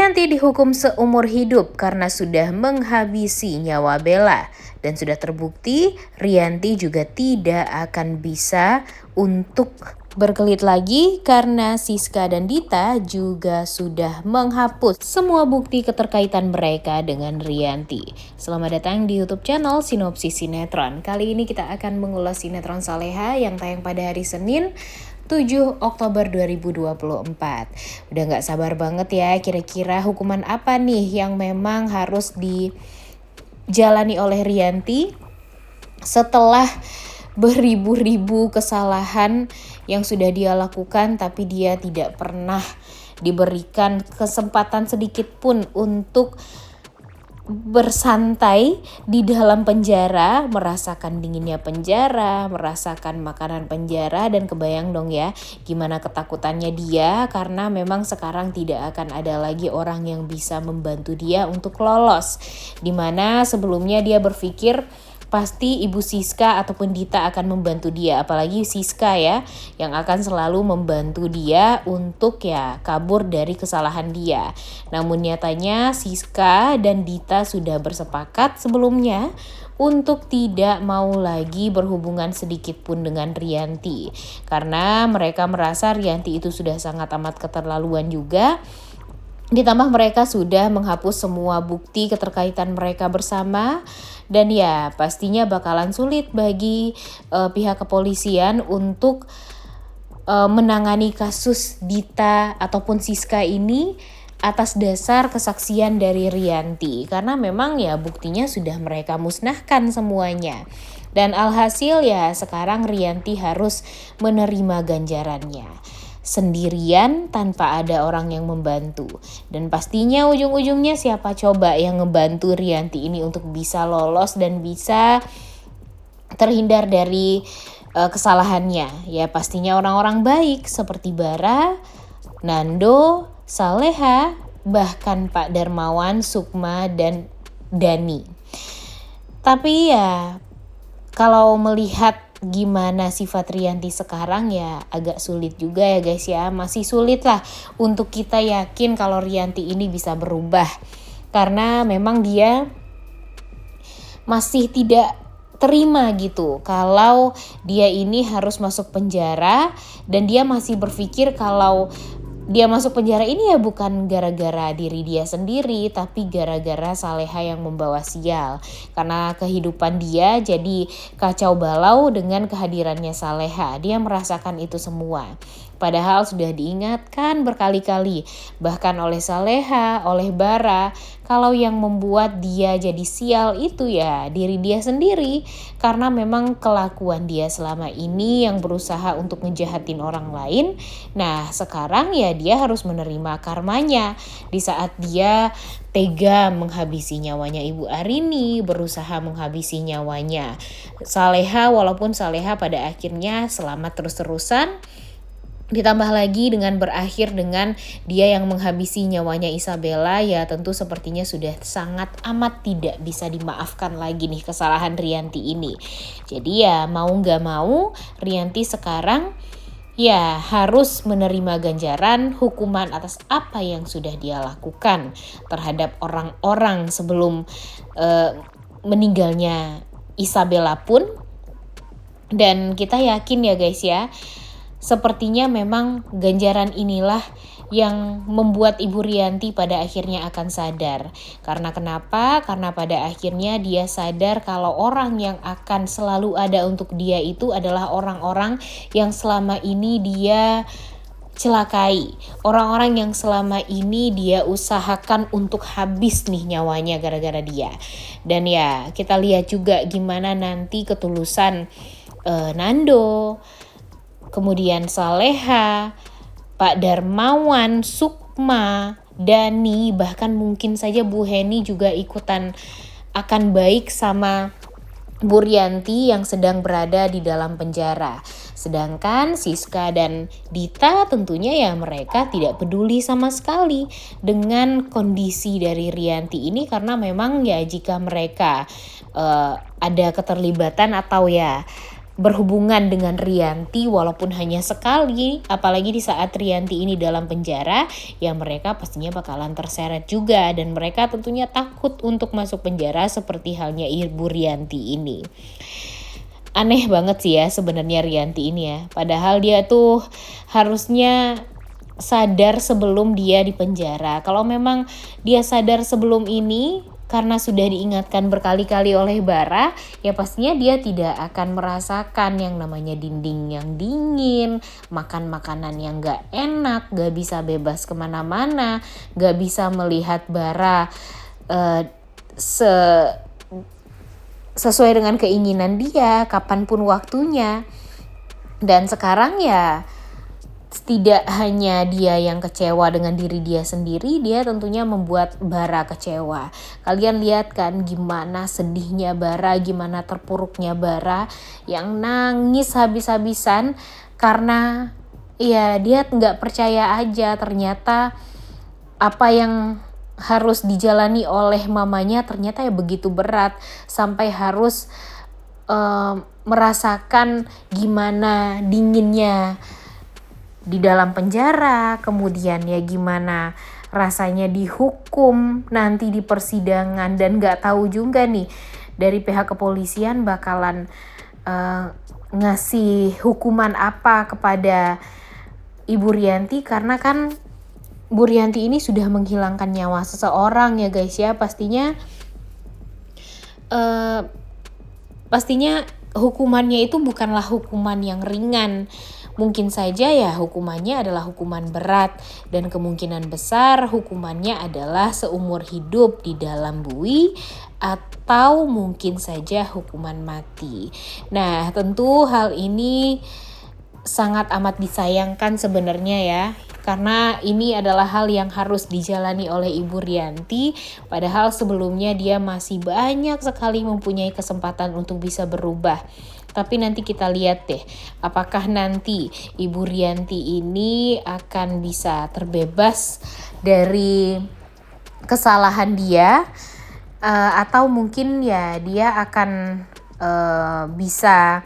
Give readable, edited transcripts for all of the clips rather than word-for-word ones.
Rianti dihukum seumur hidup karena sudah menghabisi nyawa Bella. Dan sudah terbukti Rianti juga tidak akan bisa untuk berkelit lagi karena Siska dan Dita juga sudah menghapus semua bukti keterkaitan mereka dengan Rianti. Selamat datang di YouTube channel Sinopsis Sinetron. Kali ini kita akan mengulas sinetron Saleha yang tayang pada hari Senin 7 Oktober 2024. Udah gak sabar banget ya, kira-kira hukuman apa nih yang memang harus dijalani oleh Rianti setelah beribu-ribu kesalahan yang sudah dia lakukan, tapi dia tidak pernah diberikan kesempatan sedikit pun untuk bersantai di dalam penjara, merasakan dinginnya penjara, merasakan makanan penjara, dan kebayang dong ya gimana ketakutannya dia karena memang sekarang tidak akan ada lagi orang yang bisa membantu dia untuk lolos. Dimana sebelumnya dia berpikir pasti Ibu Siska ataupun Dita akan membantu dia, apalagi Siska ya yang akan selalu membantu dia untuk ya kabur dari kesalahan dia. Namun nyatanya Siska dan Dita sudah bersepakat sebelumnya untuk tidak mau lagi berhubungan sedikit pun dengan Rianti karena mereka merasa Rianti itu sudah sangat amat keterlaluan juga. Ditambah mereka sudah menghapus semua bukti keterkaitan mereka bersama. Dan ya pastinya bakalan sulit bagi pihak kepolisian untuk menangani kasus Dita ataupun Siska ini atas dasar kesaksian dari Rianti. Karena memang ya buktinya sudah mereka musnahkan semuanya. Dan alhasil ya sekarang Rianti harus menerima ganjarannya sendirian tanpa ada orang yang membantu. Dan pastinya ujung-ujungnya siapa coba yang ngebantu Rianti ini untuk bisa lolos dan bisa terhindar dari kesalahannya. Ya pastinya orang-orang baik seperti Bara, Nando, Saleha, bahkan Pak Darmawan, Sukma, dan Dani. Tapi ya kalau melihat gimana sifat Rianti sekarang ya agak sulit juga ya guys ya. Masih sulit lah untuk kita yakin kalau Rianti ini bisa berubah. Karena memang dia masih tidak terima gitu kalau dia ini harus masuk penjara. Dan dia masih berpikir kalau dia masuk penjara ini ya bukan gara-gara diri dia sendiri, tapi gara-gara Saleha yang membawa sial. Karena kehidupan dia jadi kacau balau dengan kehadirannya Saleha. Dia merasakan itu semua. Padahal sudah diingatkan berkali-kali, bahkan oleh Saleha, oleh Bara, kalau yang membuat dia jadi sial itu ya diri dia sendiri. Karena memang kelakuan dia selama ini yang berusaha untuk ngejahatin orang lain. Nah sekarang ya dia harus menerima karmanya di saat dia tega menghabisi nyawanya Ibu Arini, berusaha menghabisi nyawanya Saleha, walaupun Saleha pada akhirnya selamat terus-terusan. Ditambah lagi dengan berakhir dengan dia yang menghabisi nyawanya Isabella, ya tentu sepertinya sudah sangat amat tidak bisa dimaafkan lagi nih kesalahan Rianti ini. Jadi ya mau gak mau Rianti sekarang ya harus menerima ganjaran hukuman atas apa yang sudah dia lakukan terhadap orang-orang sebelum meninggalnya Isabella pun. Dan kita yakin ya guys ya, sepertinya memang ganjaran inilah yang membuat Ibu Rianti pada akhirnya akan sadar. Karena kenapa? Karena pada akhirnya dia sadar kalau orang yang akan selalu ada untuk dia itu adalah orang-orang yang selama ini dia celakai. Orang-orang yang selama ini dia usahakan untuk habis nih nyawanya gara-gara dia. Dan ya kita lihat juga gimana nanti ketulusan Nando, kemudian Saleha, Pak Darmawan, Sukma, Dani, bahkan mungkin saja Bu Heni juga ikutan akan baik sama Bu Rianti yang sedang berada di dalam penjara. Sedangkan Siska dan Dita tentunya ya mereka tidak peduli sama sekali dengan kondisi dari Rianti ini. Karena memang ya jika mereka ada keterlibatan atau ya berhubungan dengan Rianti walaupun hanya sekali, apalagi di saat Rianti ini dalam penjara, ya mereka pastinya bakalan terseret juga dan mereka tentunya takut untuk masuk penjara seperti halnya Ibu Rianti ini. Aneh banget sih ya sebenarnya Rianti ini ya, padahal dia tuh harusnya sadar sebelum dia di penjara. Kalau memang dia sadar sebelum ini, karena sudah diingatkan berkali-kali oleh Bara, ya pastinya dia tidak akan merasakan yang namanya dinding yang dingin, makan makanan yang gak enak, gak bisa bebas kemana-mana, gak bisa melihat Bara sesuai dengan keinginan dia, kapanpun waktunya. Dan sekarang ya tidak hanya dia yang kecewa dengan diri dia sendiri, dia tentunya membuat Bara kecewa. Kalian lihat kan gimana sedihnya Bara, gimana terpuruknya Bara yang nangis habis-habisan karena ya dia nggak percaya aja ternyata apa yang harus dijalani oleh mamanya ternyata ya begitu berat sampai harus merasakan gimana dinginnya di dalam penjara, kemudian ya gimana rasanya dihukum nanti di persidangan, dan gak tahu juga nih dari pihak kepolisian bakalan ngasih hukuman apa kepada Ibu Rianti, karena kan Bu Rianti ini sudah menghilangkan nyawa seseorang ya guys ya, pastinya hukumannya itu bukanlah hukuman yang ringan. Mungkin saja ya hukumannya adalah hukuman berat dan kemungkinan besar hukumannya adalah seumur hidup di dalam bui atau mungkin saja hukuman mati. Nah, tentu hal ini sangat amat disayangkan sebenarnya ya, karena ini adalah hal yang harus dijalani oleh Ibu Rianti, padahal sebelumnya dia masih banyak sekali mempunyai kesempatan untuk bisa berubah. Tapi nanti kita lihat deh, apakah nanti Ibu Rianti ini akan bisa terbebas dari kesalahan dia, atau mungkin ya dia akan bisa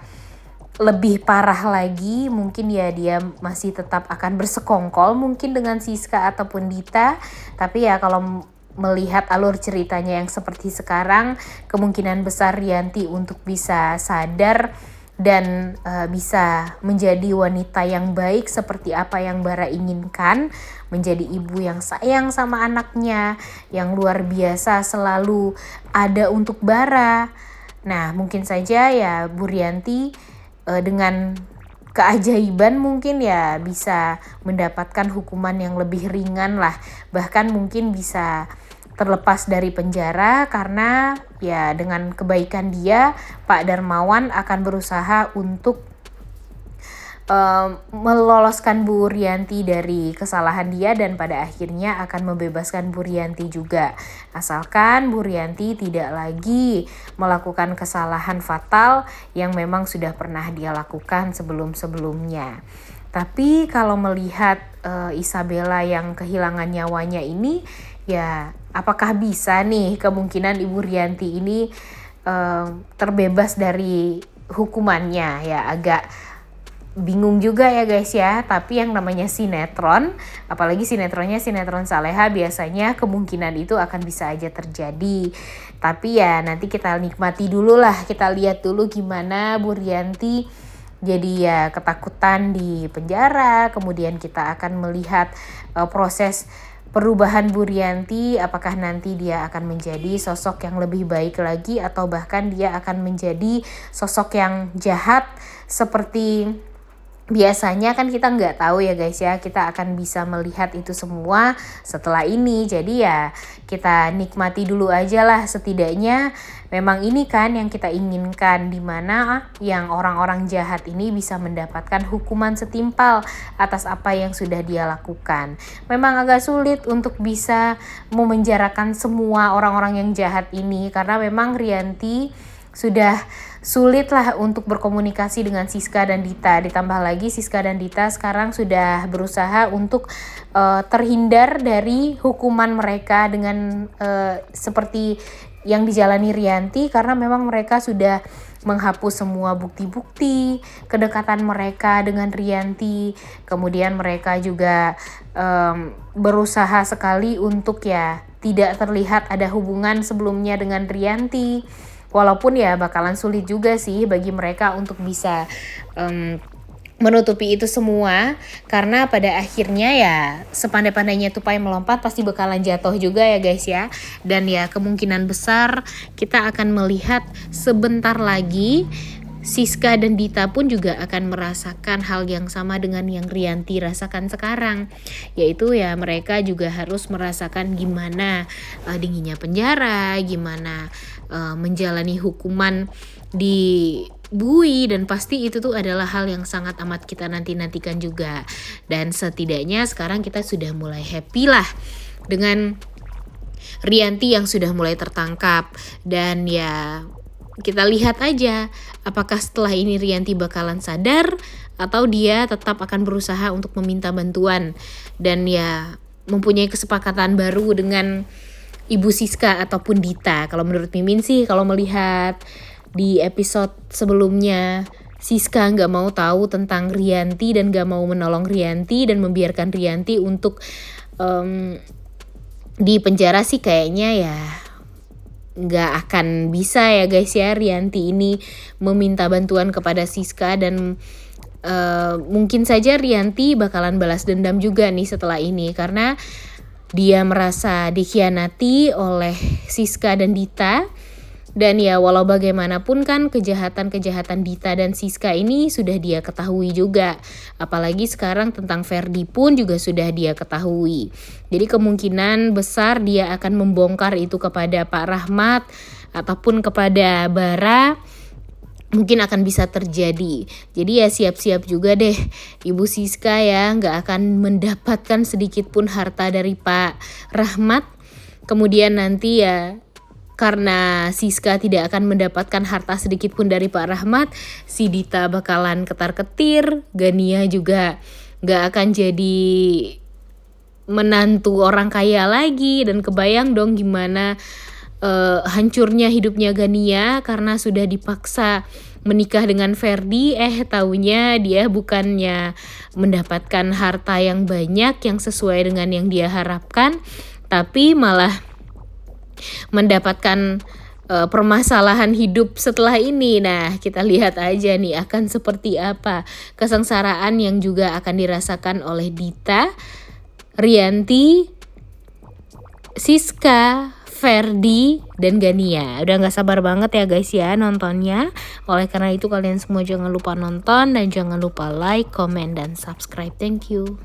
lebih parah lagi, mungkin ya dia masih tetap akan bersekongkol mungkin dengan Siska ataupun Dita. Tapi ya kalau melihat alur ceritanya yang seperti sekarang, kemungkinan besar Rianti untuk bisa sadar dan bisa menjadi wanita yang baik seperti apa yang Bara inginkan, menjadi ibu yang sayang sama anaknya, yang luar biasa selalu ada untuk Bara. Nah, mungkin saja ya Bu Rianti dengan keajaiban mungkin ya bisa mendapatkan hukuman yang lebih ringan lah, bahkan mungkin bisa terlepas dari penjara, karena ya dengan kebaikan dia Pak Darmawan akan berusaha untuk meloloskan Bu Rianti dari kesalahan dia dan pada akhirnya akan membebaskan Bu Rianti juga, asalkan Bu Rianti tidak lagi melakukan kesalahan fatal yang memang sudah pernah dia lakukan sebelum-sebelumnya. Tapi kalau melihat Isabella yang kehilangan nyawanya ini, ya apakah bisa nih kemungkinan Ibu Rianti ini terbebas dari hukumannya? Ya agak bingung juga ya guys ya, tapi yang namanya sinetron, apalagi sinetronnya sinetron Saleha, biasanya kemungkinan itu akan bisa aja terjadi. Tapi ya nanti kita nikmati dulu lah, kita lihat dulu gimana Bu Rianti jadi ya ketakutan di penjara, kemudian kita akan melihat proses perubahan Bu Rianti, apakah nanti dia akan menjadi sosok yang lebih baik lagi atau bahkan dia akan menjadi sosok yang jahat seperti biasanya. Kan kita nggak tahu ya guys ya, kita akan bisa melihat itu semua setelah ini. Jadi ya kita nikmati dulu aja lah, setidaknya memang ini kan yang kita inginkan, dimana yang orang-orang jahat ini bisa mendapatkan hukuman setimpal atas apa yang sudah dia lakukan. Memang agak sulit untuk bisa memenjarakan semua orang-orang yang jahat ini, karena memang Rianti sudah sulit lah untuk berkomunikasi dengan Siska dan Dita. Ditambah lagi Siska dan Dita sekarang sudah berusaha untuk terhindar dari hukuman mereka dengan seperti yang dijalani Rianti, karena memang mereka sudah menghapus semua bukti-bukti kedekatan mereka dengan Rianti. Kemudian mereka juga berusaha sekali untuk ya tidak terlihat ada hubungan sebelumnya dengan Rianti. Walaupun ya bakalan sulit juga sih bagi mereka untuk bisa menutupi itu semua, karena pada akhirnya ya sepandai-pandainya tupai melompat pasti bakalan jatuh juga ya guys ya. Dan ya kemungkinan besar kita akan melihat sebentar lagi Siska dan Dita pun juga akan merasakan hal yang sama dengan yang Rianti rasakan sekarang, yaitu ya mereka juga harus merasakan gimana dinginnya penjara, gimana menjalani hukuman di bui, dan pasti itu tuh adalah hal yang sangat amat kita nantikan juga. Dan setidaknya sekarang kita sudah mulai happy lah dengan Rianti yang sudah mulai tertangkap. Dan ya kita lihat aja apakah setelah ini Rianti bakalan sadar atau dia tetap akan berusaha untuk meminta bantuan dan ya mempunyai kesepakatan baru dengan Ibu Siska ataupun Dita. Kalau menurut Mimin sih, kalau melihat di episode sebelumnya Siska nggak mau tahu tentang Rianti dan nggak mau menolong Rianti dan membiarkan Rianti untuk di penjara sih, kayaknya ya nggak akan bisa ya guys ya Rianti ini meminta bantuan kepada Siska. Dan mungkin saja Rianti bakalan balas dendam juga nih setelah ini, karena dia merasa dikhianati oleh Siska dan Dita. Dan ya walau bagaimanapun kan kejahatan-kejahatan Dita dan Siska ini sudah dia ketahui juga. Apalagi sekarang tentang Ferdi pun juga sudah dia ketahui. Jadi kemungkinan besar dia akan membongkar itu kepada Pak Rahmat ataupun kepada Bara. Mungkin akan bisa terjadi. Jadi ya siap-siap juga deh Ibu Siska ya, gak akan mendapatkan sedikit pun harta dari Pak Rahmat. Kemudian nanti ya karena Siska tidak akan mendapatkan harta sedikit pun dari Pak Rahmat, si Dita bakalan ketar-ketir, Gania juga gak akan jadi menantu orang kaya lagi. Dan kebayang dong gimana hancurnya hidupnya Gania karena sudah dipaksa menikah dengan Ferdi. Taunya dia bukannya mendapatkan harta yang banyak yang sesuai dengan yang dia harapkan, tapi malah mendapatkan permasalahan hidup setelah ini. Nah, kita lihat aja nih akan seperti apa kesengsaraan yang juga akan dirasakan oleh Dita, Rianti, Siska, Ferdi, dan Gania. Udah gak sabar banget ya guys ya nontonnya. Oleh karena itu kalian semua jangan lupa nonton dan jangan lupa like, comment, dan subscribe. Thank you.